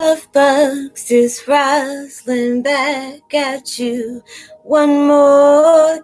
Love bugs is Roslynn back at you one more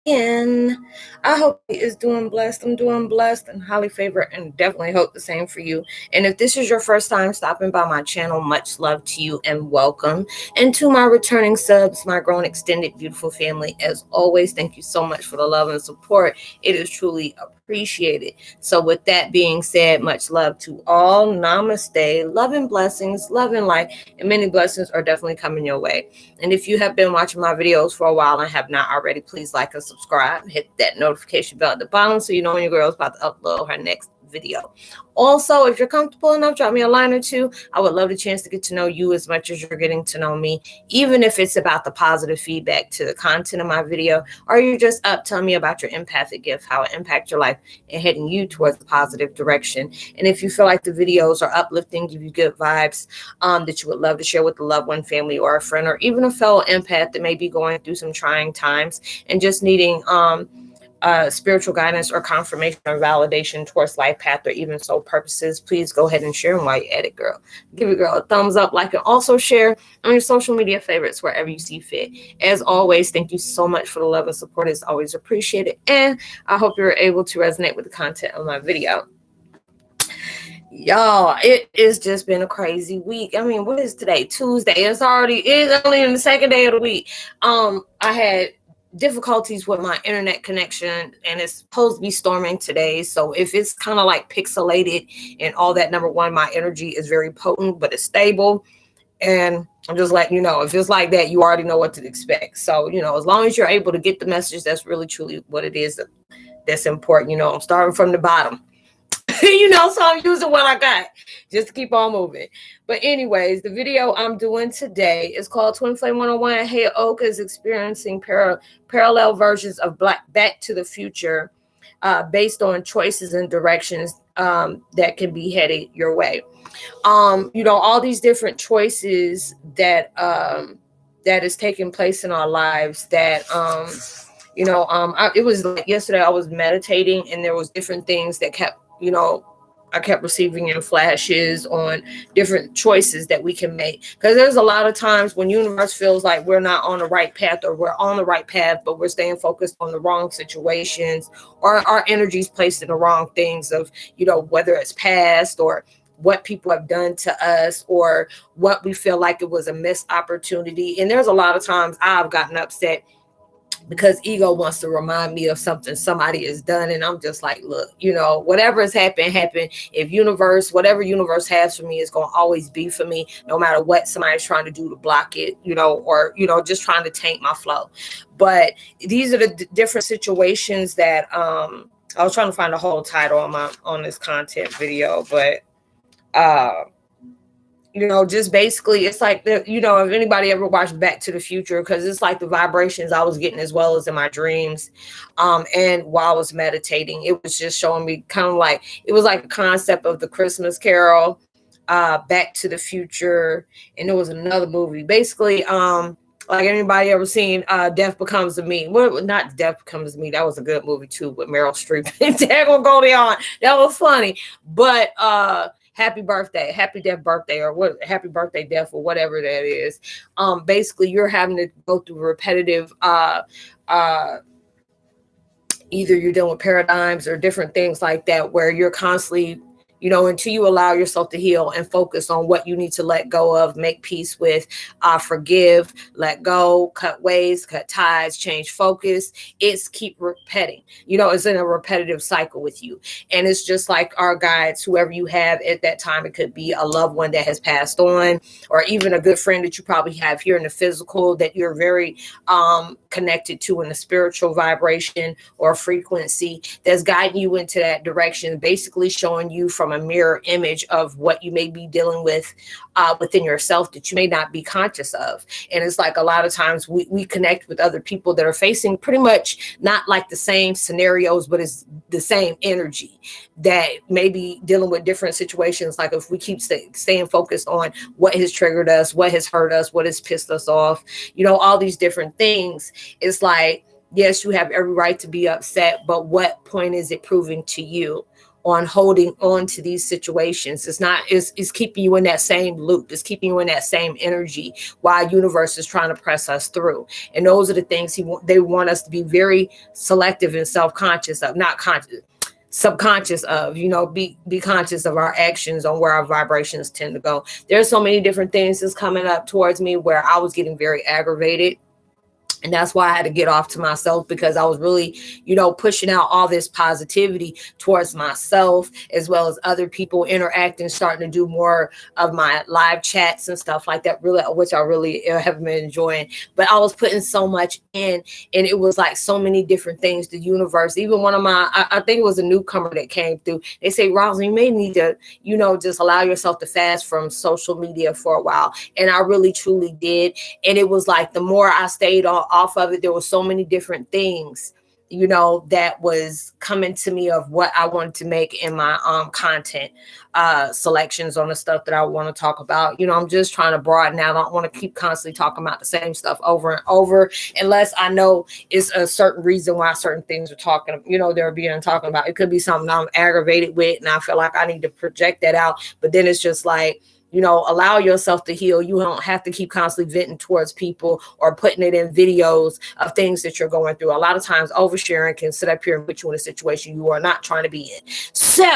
again. I hope he is doing blessed. I'm doing blessed and highly favored, and definitely hope the same for you. And if this is your first time stopping by my channel, much love to you and welcome. And to my returning subs, my grown, extended, beautiful family, as always, thank you so much for the love and support. It is truly appreciated. So with that being said, much love to all. Namaste. Love and blessings, love and light, and many blessings are definitely coming your way. And if you have been watching my videos for a while and have not already, please like and subscribe. Hit that notification bell at the bottom so you know when your girl is about to upload her next video. Also, if you're comfortable enough, drop me a line or two. I would love the chance to get to know you as much as you're getting to know me, even if it's about the positive feedback to the content of my video, or you're just up telling me about your empathic gift, how it impacts your life and heading you towards the positive direction. And if you feel like the videos are uplifting, give you good vibes, that you would love to share with a loved one, family, or a friend, or even a fellow empath that may be going through some trying times and just needing spiritual guidance or confirmation or validation towards life path or even soul purposes, please go ahead and share them while you're at it, girl. Give your girl a thumbs up, like, and also share on your social media favorites wherever you see fit. As always, thank you so much for the love and support. It's always appreciated, and I hope you're able to resonate with the content of my video. Y'all, it has just been a crazy week. I mean, what is today? Tuesday. It's only in the second day of the week. I had difficulties with my internet connection, and it's supposed to be storming today. So if it's kind of like pixelated and all that, number one, my energy is very potent, but it's stable. And I'm just letting you know, if it's like that, you already know what to expect. So, as long as you're able to get the message, that's really truly what it is that's important. I'm starting from the bottom. So I'm using what I got just to keep on moving. But anyways, the video I'm doing today is called Twin Flame 101. Heyokas experiencing parallel versions of Back to the Future based on choices and directions that can be headed your way. All these different choices that is taking place in our lives that it was like yesterday I was meditating, and there was different things that kept I kept receiving in flashes on different choices that we can make, because there's a lot of times when universe feels like we're not on the right path, or we're on the right path but we're staying focused on the wrong situations, or our energy's placed in the wrong things of whether it's past or what people have done to us, or what we feel like it was a missed opportunity. And there's a lot of times I've gotten upset because ego wants to remind me of something somebody has done. And I'm just like, look, whatever has happened. If whatever universe has for me is going to always be for me, no matter what somebody's trying to do to block it, or, just trying to taint my flow. But these are the different situations that, I was trying to find a whole title on this content video, but, just basically, it's like, if anybody ever watched Back to the Future, because it's like the vibrations I was getting as well as in my dreams. And while I was meditating, it was just showing me kind of like, it was like a concept of the Christmas Carol, Back to the Future. And there was another movie, basically, like anybody ever seen Death Becomes Me? Well, not Death Becomes Me. That was a good movie too, with Meryl Streep and Dago Golion. That was funny. But happy birthday, happy death birthday, or what, happy birthday death, or whatever that is. Basically, you're having to go through repetitive, either you're dealing with paradigms or different things like that, where you're constantly, until you allow yourself to heal and focus on what you need to let go of, make peace with, forgive, let go, cut ways, cut ties, change focus. It's keep repeating, it's in a repetitive cycle with you. And it's just like our guides, whoever you have at that time. It could be a loved one that has passed on, or even a good friend that you probably have here in the physical that you're very connected to in the spiritual vibration or frequency, that's guiding you into that direction, basically showing you from a mirror image of what you may be dealing with within yourself that you may not be conscious of. And it's like a lot of times we connect with other people that are facing pretty much not like the same scenarios, but it's the same energy that may be dealing with different situations. Like if we keep staying focused on what has triggered us, what has hurt us, what has pissed us off, all these different things, it's like, yes, you have every right to be upset, but what point is it proving to you? on holding on to these situations. It's keeping you in that same loop. It's keeping you in that same energy while universe is trying to press us through. And those are the things they want us to be very selective and self-conscious of, not conscious, subconscious of, be conscious of our actions, on where our vibrations tend to go. There's so many different things that's coming up towards me where I was getting very aggravated. And that's why I had to get off to myself, because I was really, pushing out all this positivity towards myself, as well as other people interacting, starting to do more of my live chats and stuff like that, really, which I really have been enjoying. But I was putting so much in, and it was like so many different things. The universe, even one of I think it was a newcomer that came through. They say, Roslynn, you may need to, just allow yourself to fast from social media for a while. And I really, truly did. And it was like, the more I stayed off of it, there were so many different things, that was coming to me of what I wanted to make in my content selections on the stuff that I want to talk about. I'm just trying to broaden out. I don't want to keep constantly talking about the same stuff over and over, unless I know it's a certain reason why certain things are they're being talking about. It could be something I'm aggravated with, and I feel like I need to project that out. But then it's just like, allow yourself to heal. You don't have to keep constantly venting towards people or putting it in videos of things that you're going through. A lot of times oversharing can sit up here and put you in a situation you are not trying to be in. So,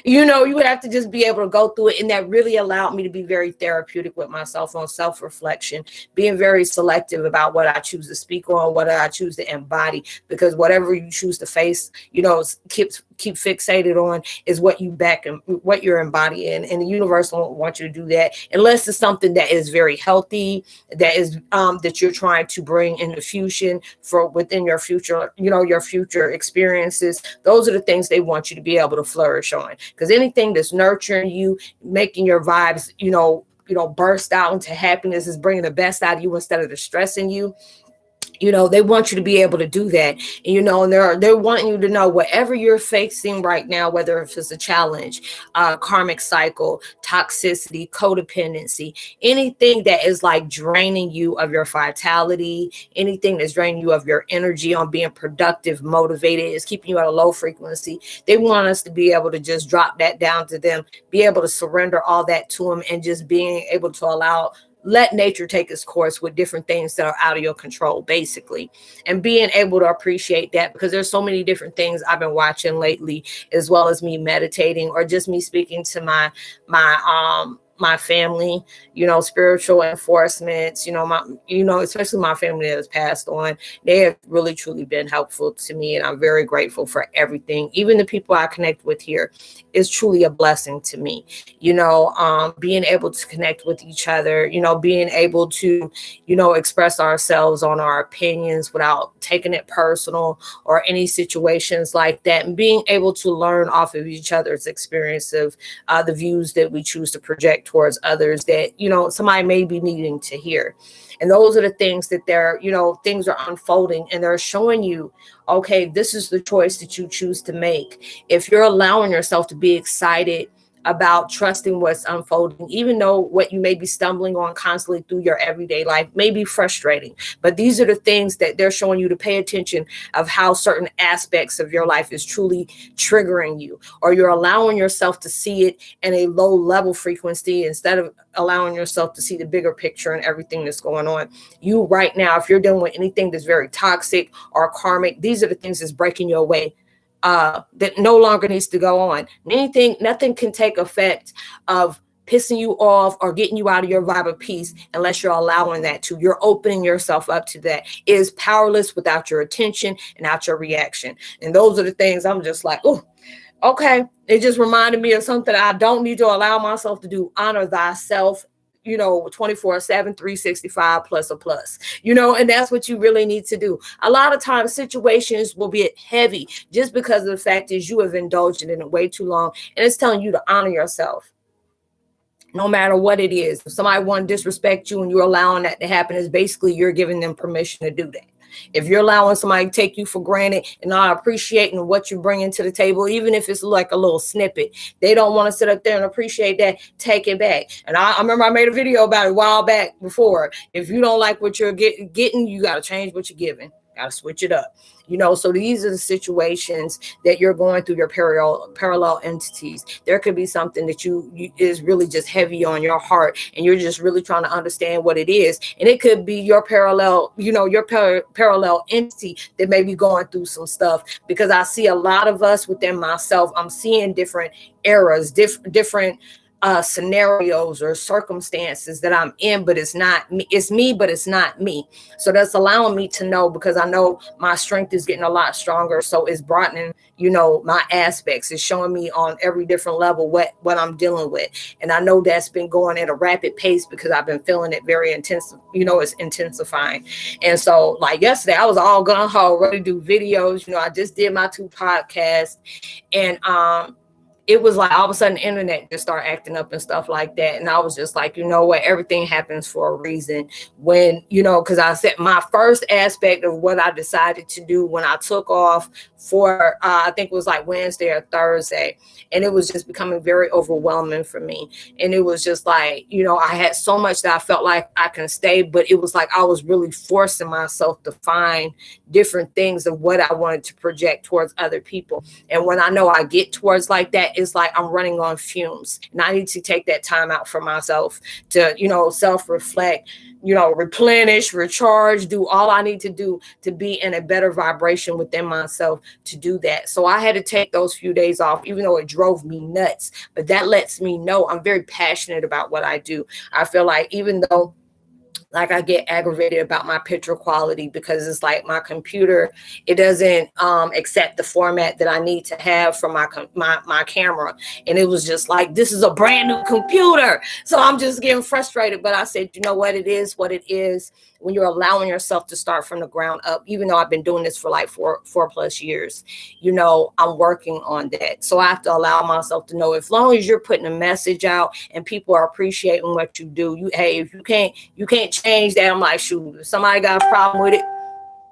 you have to just be able to go through it. And that really allowed me to be very therapeutic with myself on self-reflection, being very selective about what I choose to speak on, what I choose to embody, because whatever you choose to face, keep fixated on is what you back and what you're embodying. And the universe won't want you to do that unless it's something that is very healthy, that is that you're trying to bring into fusion for within your future, your future experiences. Those are the things they want you to be able to flourish on, because anything that's nurturing you, making your vibes, burst out into happiness, is bringing the best out of you instead of distressing you. They want you to be able to do that. And, and they're wanting you to know whatever you're facing right now, whether it's a challenge, karmic cycle, toxicity, codependency, anything that is like draining you of your vitality, anything that's draining you of your energy on being productive, motivated, is keeping you at a low frequency. They want us to be able to just drop that down to them, be able to surrender all that to them, and just being able to let nature take its course with different things that are out of your control, basically, and being able to appreciate that, because there's so many different things I've been watching lately, as well as me meditating or just me speaking to my family, spiritual inforcements, especially my family that has passed on. They have really, truly been helpful to me. And I'm very grateful for everything. Even the people I connect with here is truly a blessing to me, being able to connect with each other, being able to, express ourselves on our opinions without taking it personal or any situations like that. And being able to learn off of each other's experience of the views that we choose to project towards others that, somebody may be needing to hear. And those are the things that things are unfolding, and they're showing you, okay, this is the choice that you choose to make. If you're allowing yourself to be excited about trusting what's unfolding, even though what you may be stumbling on constantly through your everyday life may be frustrating. But these are the things that they're showing you to pay attention of, how certain aspects of your life is truly triggering you, or you're allowing yourself to see it in a low level frequency instead of allowing yourself to see the bigger picture and everything that's going on. You right now, if you're dealing with anything that's very toxic or karmic, these are the things that's breaking you away. That no longer needs to go on. Nothing can take effect of pissing you off or getting you out of your vibe of peace unless you're allowing that to. You're opening yourself up to that. It is powerless without your attention and out your reaction. And those are the things I'm just like, oh, okay. It just reminded me of something I don't need to allow myself to do. Honor thyself, 24/7, 365 plus a plus, and that's what you really need to do. A lot of times situations will be heavy just because of the fact is you have indulged in it way too long. And it's telling you to honor yourself. No matter what it is. If somebody want to disrespect you and you're allowing that to happen, is basically you're giving them permission to do that. If you're allowing somebody to take you for granted and not appreciating what you're bringing to the table, even if it's like a little snippet, they don't want to sit up there and appreciate that, take it back. And I remember I made a video about it a while back before. If you don't like what you're getting, you got to change what you're giving. Got to switch it up. So these are the situations that you're going through, your parallel entities. There could be something that you is really just heavy on your heart, and you're just really trying to understand what it is. And it could be your parallel, parallel entity that may be going through some stuff, because I see a lot of us within myself. I'm seeing different eras, different scenarios or circumstances that I'm in, but it's not me. It's me, but it's not me. So that's allowing me to know, because I know my strength is getting a lot stronger. So it's broadening, my aspects. It's showing me on every different level what I'm dealing with. And I know that's been going at a rapid pace because I've been feeling it very intense. It's intensifying. And so like yesterday, I was all gung ho, ready to do videos. I just did my 2 podcasts, and it was like all of a sudden the internet just started acting up and stuff like that. And I was just like, you know what, everything happens for a reason. When, because I said my first aspect of what I decided to do when I took off for, I think it was like Wednesday or Thursday. And it was just becoming very overwhelming for me. And it was just like, I had so much that I felt like I can stay, but it was like I was really forcing myself to find different things of what I wanted to project towards other people. And when I know I get towards like that, it's like I'm running on fumes, and I need to take that time out for myself to, self-reflect, replenish, recharge, do all I need to do to be in a better vibration within myself to do that. So I had to take those few days off, even though it drove me nuts, but that lets me know I'm very passionate about what I do. I feel like even though like I get aggravated about my picture quality, because it's like my computer, it doesn't accept the format that I need to have for my camera. And it was just like, this is a brand new computer. So I'm just getting frustrated. But I said, you know what, it is what it is. When you're allowing yourself to start from the ground up, even though I've been doing this for like four plus years, I'm working on that. So I have to allow myself to know, as long as you're putting a message out and people are appreciating what you do, hey, if you can't change that. I'm like, shoot, if somebody got a problem with it,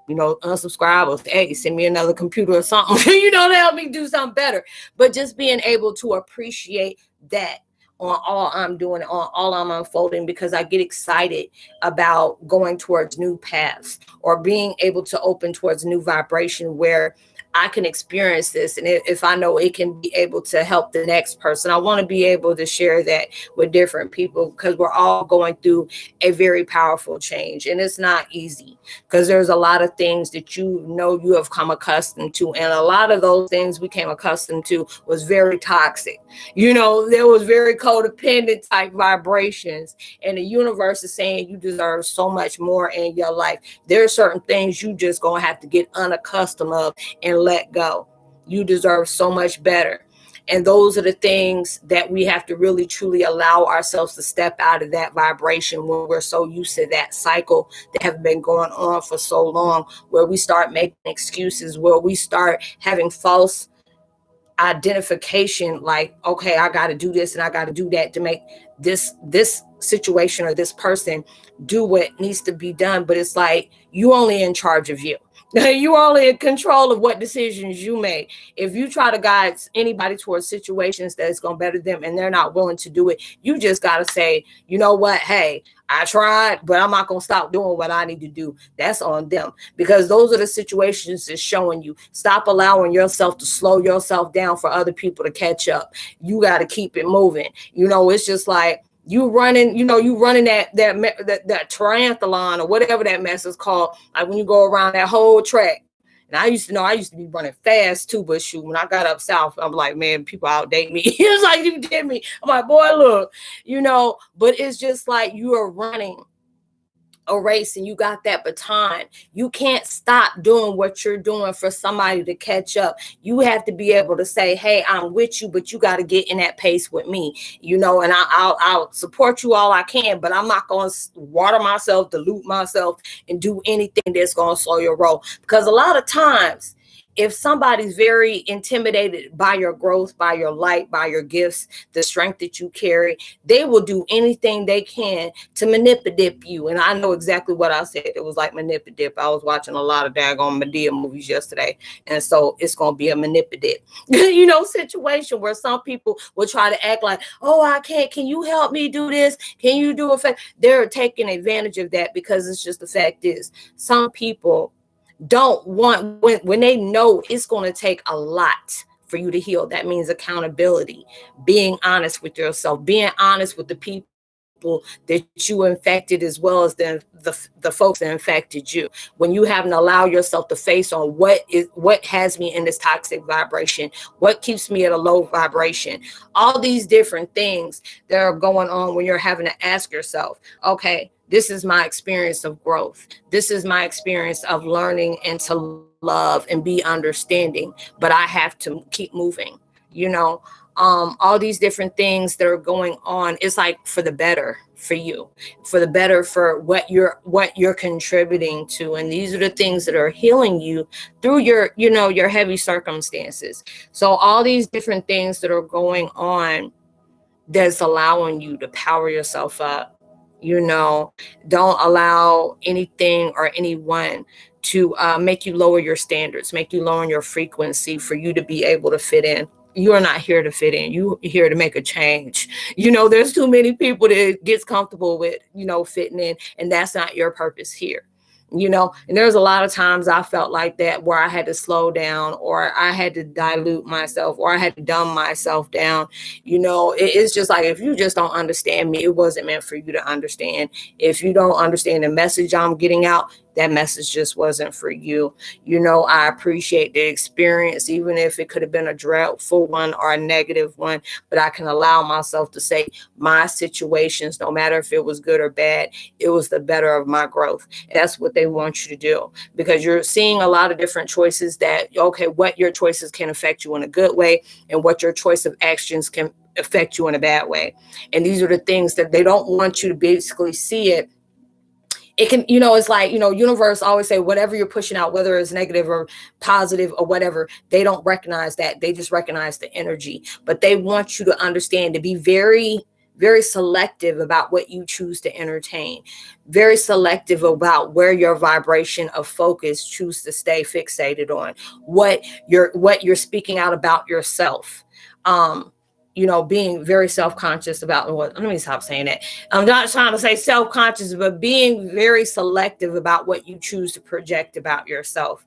unsubscribe or hey, send me another computer or something, to help me do something better. But just being able to appreciate that on all I'm doing, on all I'm unfolding, because I get excited about going towards new paths or being able to open towards new vibration where I can experience this. And if I know it can be able to help the next person, I want to be able to share that with different people, because we're all going through a very powerful change. And it's not easy, because there's a lot of things that you have come accustomed to. And a lot of those things we came accustomed to was very toxic. There was very codependent type vibrations. And the universe is saying you deserve so much more in your life. There are certain things you just going to have to get unaccustomed of and let go. You deserve so much better. And those are the things that we have to really truly allow ourselves to step out of that vibration when we're so used to that cycle that have been going on for so long, where we start making excuses, where we start having false identification, like, okay, I got to do this and I got to do that to make this situation or this person do what needs to be done. But it's like, you only in charge of you. You only in control of what decisions you make. If you try to guide anybody towards situations that is going to better them and they're not willing to do it, you just got to say, you know what? Hey, I tried, but I'm not going to stop doing what I need to do. That's on them, because those are the situations that's showing you. Stop allowing yourself to slow yourself down for other people to catch up. You got to keep it moving. It's just like, you running that triathlon or whatever that mess is called. Like when you go around that whole track. And I used to be running fast too, but shoot, when I got up south, I'm like, man, people outdate me. It was like, you did me. I'm like, boy, look, but it's just like you are running a race and you got that baton. You can't stop doing what you're doing for somebody to catch up. You have to be able to say, hey, I'm with you, but you got to get in that pace with me, and I'll support you all I can, but I'm not going to water myself, dilute myself, and do anything that's going to slow your roll. Because a lot of times, if somebody's very intimidated by your growth, by your light, by your gifts, the strength that you carry, they will do anything they can to manipulate you. And I know exactly what I said. It was like manipulate. I was watching a lot of daggone Medea movies yesterday. And so it's going to be a manipulate, situation where some people will try to act like, oh, I can't. Can you help me do this? Can you do it? They're taking advantage of that, because it's just the fact is some people, don't want, when they know it's going to take a lot for you to heal. That means accountability, being honest with yourself, being honest with the people that you infected, as well as the folks that infected you. When you haven't allowed yourself to face on what has me in this toxic vibration, what keeps me at a low vibration, all these different things that are going on, when you're having to ask yourself, okay, this is my experience of growth. This is my experience of learning and to love and be understanding, but I have to keep moving, you know. All these different things that are going on, it's like for the better for you, for the better for what you're contributing to. And these are the things that are healing you through your heavy circumstances. So all these different things that are going on, that's allowing you to power yourself up. Don't allow anything or anyone to make you lower your standards, make you lower your frequency for you to be able to fit in. You are not here to fit in. You're here to make a change. There's too many people that gets comfortable with, fitting in, and that's not your purpose here. And there's a lot of times I felt like that, where I had to slow down, or I had to dilute myself, or I had to dumb myself down. It's just like, if you just don't understand me, it wasn't meant for you to understand. If you don't understand the message I'm getting out, that message just wasn't for you. I appreciate the experience, even if it could have been a dreadful one or a negative one, but I can allow myself to say my situations, no matter if it was good or bad, it was the better of my growth. That's what they want you to do, because you're seeing a lot of different choices that, okay, what your choices can affect you in a good way, and what your choice of actions can affect you in a bad way. And these are the things that they don't want you to basically see it. It can, it's like, universe always say, whatever you're pushing out, whether it's negative or positive or whatever, they don't recognize that. They just recognize the energy. But they want you to understand, to be very, very selective about what you choose to entertain, very selective about where your vibration of focus choose to stay fixated on, what you're speaking out about yourself. Being very self-conscious about what, let me stop saying that. I'm not trying to say self-conscious, but being very selective about what you choose to project about yourself,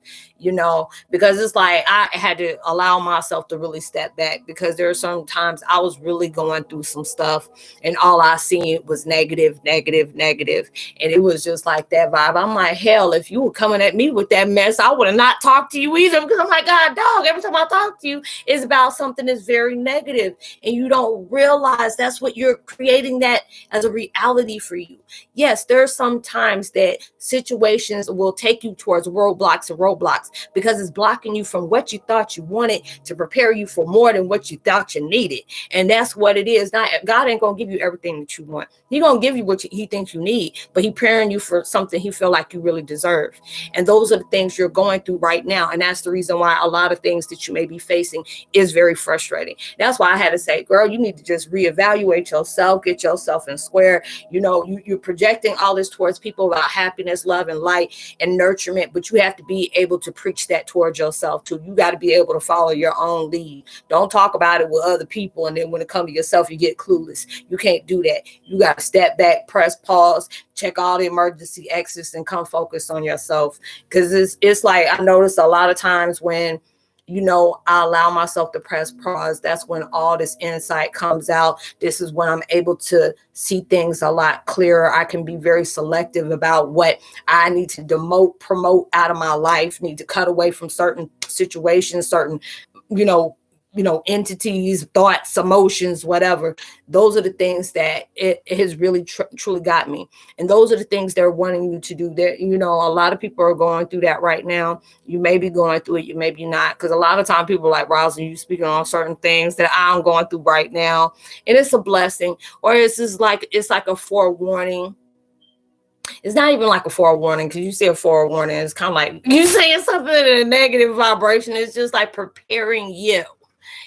because it's like, I had to allow myself to really step back, because there are some times I was really going through some stuff, and all I seen was negative, negative, negative. And it was just like that vibe. I'm like, hell, if you were coming at me with that mess, I would have not talked to you either, because I'm like, God, dog, every time I talk to you, it's about something that's very negative. And you don't realize that's what you're creating, that as a reality for you. Yes, there are some times that situations will take you towards roadblocks, because it's blocking you from what you thought you wanted, to prepare you for more than what you thought you needed. And that's what it is. Not, God ain't gonna give you everything that you want. He gonna give you what he thinks you need, but he preparing you for something he feel like you really deserve. And those are the things you're going through right now. And that's the reason why a lot of things that you may be facing is very frustrating. That's why I had to say, girl, you need to just reevaluate yourself, get yourself in square. You're projecting all this towards people about happiness, love, and light and nurturement, but you have to be able to preach that towards yourself too. You got to be able to follow your own lead. Don't talk about it with other people, and then when it comes to yourself, you get clueless. You can't do that. You got to step back, press pause, check all the emergency exits, and come focus on yourself. Because it's like, I notice a lot of times when I allow myself to press pause, that's when all this insight comes out. This is when I'm able to see things a lot clearer. I can be very selective about what I need to promote out of my life, need to cut away from certain situations, certain, entities, thoughts, emotions, whatever. Those are the things that it has really truly got me. And those are the things they're wanting you to do. There, a lot of people are going through that right now. You may be going through it, you may be not. Because a lot of time people are like, Roslynn, you speaking on certain things that I'm going through right now. And it's a blessing. Or it's like a forewarning. It's not even like a forewarning, because you say a forewarning, it's kind of like you saying something in a negative vibration. It's just like preparing you.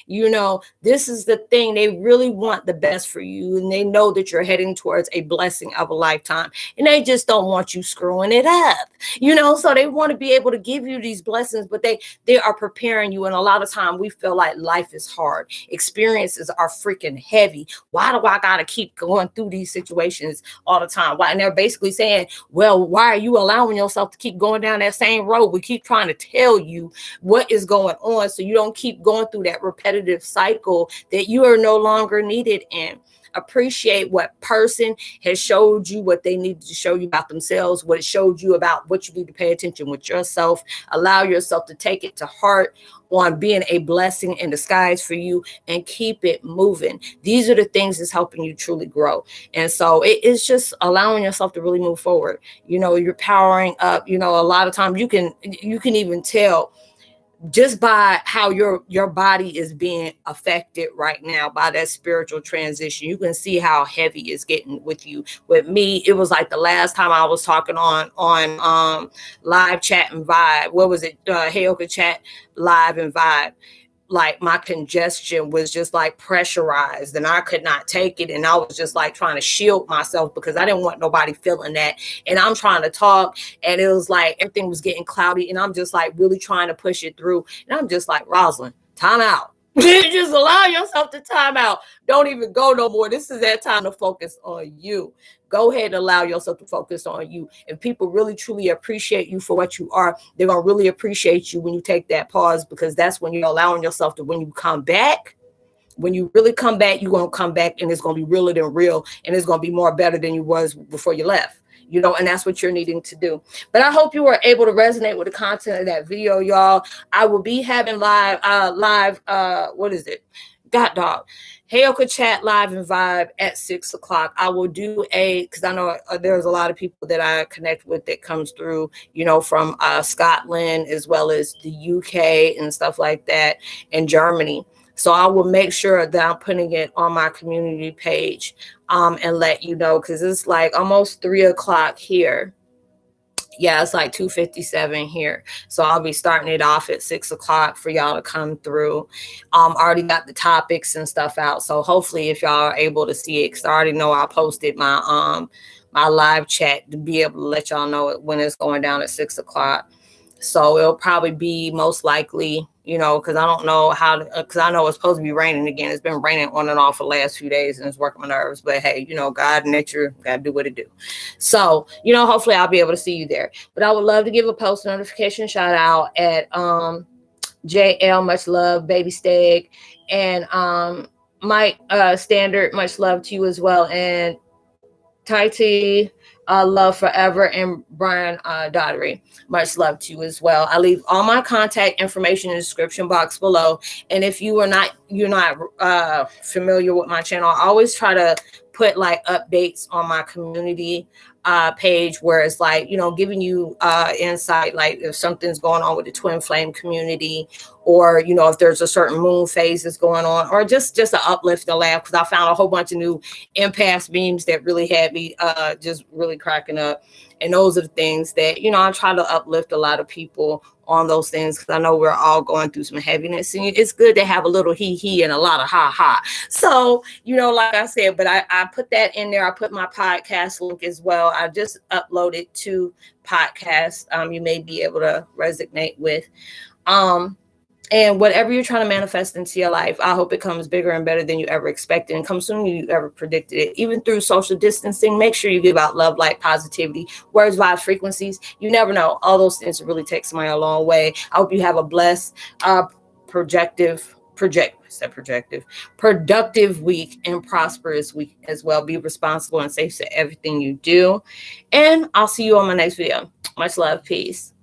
You know, this is the thing. They really want the best for you, and they know that you're heading towards a blessing of a lifetime, and they just don't want you screwing it up. You know, so they want to be able to give you these blessings, but they are preparing you. And a lot of time we feel like life is hard. Experiences are freaking heavy. Why do I gotta keep going through these situations all the time? Why? And they're basically saying, well, why are you allowing yourself to keep going down that same road? We keep trying to tell you what is going on so you don't keep going through that repetitive cycle that you are no longer needed in. Appreciate what person has showed you what they needed to show you about themselves, what it showed you about what you need to pay attention with yourself. Allow yourself to take it to heart on being a blessing in disguise for you, and keep it moving. These are the things that's helping you truly grow. And so it's just allowing yourself to really move forward. You know, you're powering up. You know, a lot of times you can even tell just by how your body is being affected right now by that spiritual transition. You can see how heavy it's getting with you. With me, it was like the last time I was talking on live chat and vibe. What was it? Heyoka chat live and vibe. Like my congestion was just like pressurized, and I could not take it. And I was just like trying to shield myself because I didn't want nobody feeling that. And I'm trying to talk, and it was like everything was getting cloudy, and I'm just like really trying to push it through. And I'm just like, Roslynn, time out. Just allow yourself to time out. Don't even go no more. This is that time to focus on you. Go ahead and allow yourself to focus on you. If people really truly appreciate you for what you are, they're going to really appreciate you when you take that pause, because that's when you're allowing yourself to, when you come back, when you really come back, you're going to come back and it's going to be realer than real, and it's going to be more better than you was before you left. You know, and that's what you're needing to do. But I hope you were able to resonate with the content of that video, y'all. I will be having live, what is it? God dog. Heyoka chat live and vibe at 6 o'clock. I will do because I know there's a lot of people that I connect with that comes through, you know, from Scotland as well as the UK and stuff like that, and Germany. So I will make sure that I'm putting it on my community page and let you know, because it's like almost 3 o'clock here. Yeah, it's like 2:57 here. So I'll be starting it off at 6 o'clock for y'all to come through. Already got the topics and stuff out. So hopefully if y'all are able to see it, because I already know I posted my my live chat to be able to let y'all know it when it's going down at 6 o'clock. So it'll probably be most likely, you know, because I don't know how, because I know it's supposed to be raining again. It's been raining on and off for the last few days, and it's working my nerves. But hey, you know, God, nature, got to do what it do. So, you know, hopefully I'll be able to see you there. But I would love to give a post notification shout out at JL, much love, Baby Steg, and Mike Standard, much love to you as well, and Taiti, love forever, and Brian Daughtery, much love to you as well. I leave all my contact information in the description box below. And if you're not familiar with my channel, I always try to put like updates on my community page, where it's like, you know, giving you insight, like if something's going on with the twin flame community, or, you know, if there's a certain moon phase that's going on, or just an uplift and laugh, because I found a whole bunch of new empath memes that really had me just really cracking up. And those are the things that, you know, I try to uplift a lot of people on those things, because I know we're all going through some heaviness, and it's good to have a little he and a lot of ha. So, you know, like I said, but I put that in there. I put my podcast link as well. I just uploaded 2 podcasts you may be able to resonate with. And whatever you're trying to manifest into your life, I hope it comes bigger and better than you ever expected, and comes sooner than you ever predicted it. Even through social distancing, make sure you give out love, light, positivity, words, vibes, frequencies. You never know. All those things really take somebody a long way. I hope you have a blessed, productive week, and prosperous week as well. Be responsible and safe to everything you do. And I'll see you on my next video. Much love. Peace.